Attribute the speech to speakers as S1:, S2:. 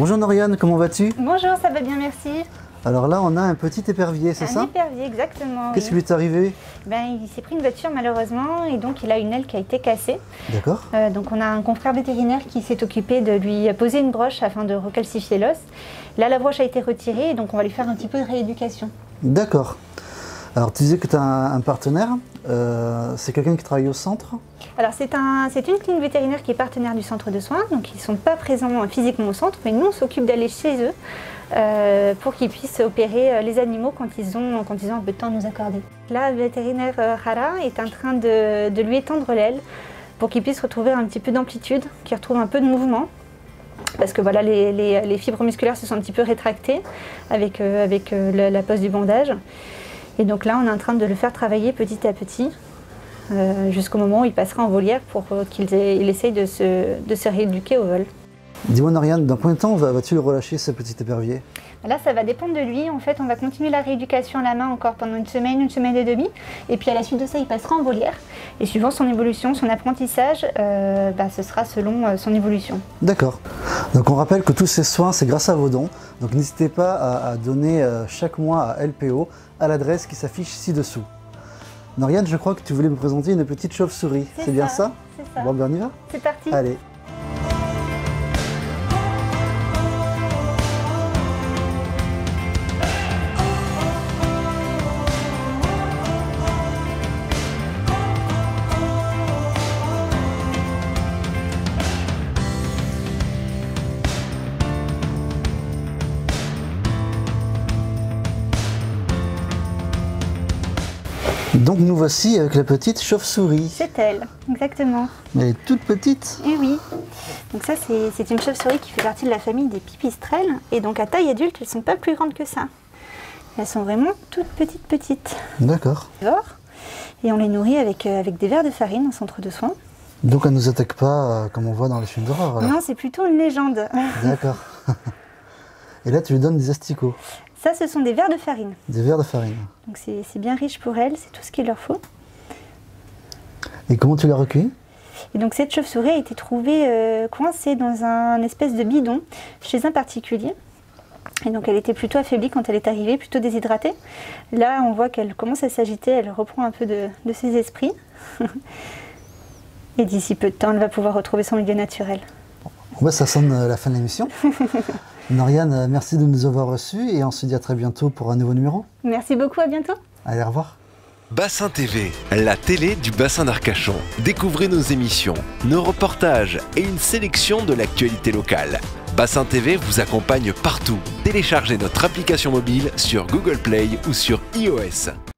S1: Bonjour Noriane, comment vas-tu?
S2: Bonjour, ça va bien, merci.
S1: Alors là, on a un petit épervier, c'est ça?
S2: Un épervier, exactement.
S1: Qu'est-ce qui lui est arrivé?
S2: Il s'est pris une voiture malheureusement et donc il a une aile qui a été cassée.
S1: D'accord.
S2: Donc on a un confrère vétérinaire qui s'est occupé de lui poser une broche afin de recalcifier l'os. Là, la broche a été retirée et donc on va lui faire un petit peu de rééducation.
S1: D'accord. Alors tu disais que tu as un partenaire, c'est quelqu'un qui travaille au centre?
S2: Alors c'est une clinique vétérinaire qui est partenaire du centre de soins, donc ils ne sont pas présents physiquement au centre, mais nous on s'occupe d'aller chez eux pour qu'ils puissent opérer les animaux quand ils ont un peu de temps à nous accorder. Là, le vétérinaire Hara est en train de lui étendre l'aile pour qu'il puisse retrouver un petit peu d'amplitude, qu'il retrouve un peu de mouvement. Parce que voilà, les fibres musculaires se sont un petit peu rétractées avec la pose du bandage. Et donc là, on est en train de le faire travailler petit à petit jusqu'au moment où il passera en volière pour qu'il essaye de se rééduquer au vol.
S1: Dis-moi Noriane, dans combien de temps vas-tu le relâcher, ce petit épervier?
S2: Là, ça va dépendre de lui. En fait, on va continuer la rééducation à la main encore pendant une semaine et demie. Et puis à la suite de ça, il passera en volière. Et suivant son évolution, son apprentissage, ce sera selon son évolution.
S1: D'accord. Donc on rappelle que tous ces soins, c'est grâce à vos dons. Donc n'hésitez pas à donner chaque mois à LPO à l'adresse qui s'affiche ci-dessous. Noriane, je crois que tu voulais me présenter une petite chauve-souris. C'est bien ça?
S2: C'est ça.
S1: Bon, ben on y va?
S2: C'est parti.
S1: Allez. Donc nous voici avec la petite chauve-souris.
S2: C'est elle, exactement.
S1: Elle est toute petite.
S2: Et oui. Donc ça, c'est une chauve-souris qui fait partie de la famille des pipistrelles. Et donc à taille adulte, elles ne sont pas plus grandes que ça. Elles sont vraiment toutes petites.
S1: D'accord.
S2: Et on les nourrit avec des vers de farine en centre de soins.
S1: Donc elle ne nous attaque pas comme on voit dans les films d'horreur?
S2: Non, c'est plutôt une légende.
S1: D'accord. Et là, tu lui donnes des asticots?
S2: Ça, ce sont des vers de farine.
S1: Des vers de farine.
S2: Donc c'est bien riche pour elles, c'est tout ce qu'il leur faut.
S1: Et comment tu l'as recueillie?
S2: Et donc cette chauve-souris a été trouvée coincée dans un espèce de bidon chez un particulier. Et donc elle était plutôt affaiblie quand elle est arrivée, plutôt déshydratée. Là, on voit qu'elle commence à s'agiter, elle reprend un peu de ses esprits. Et d'ici peu de temps, elle va pouvoir retrouver son milieu naturel.
S1: Bon, ça sonne la fin de l'émission. Noriane, merci de nous avoir reçus et on se dit à très bientôt pour un nouveau numéro.
S2: Merci beaucoup, à bientôt.
S1: Allez, au revoir.
S3: Bassin TV, la télé du bassin d'Arcachon. Découvrez nos émissions, nos reportages et une sélection de l'actualité locale. Bassin TV vous accompagne partout. Téléchargez notre application mobile sur Google Play ou sur iOS.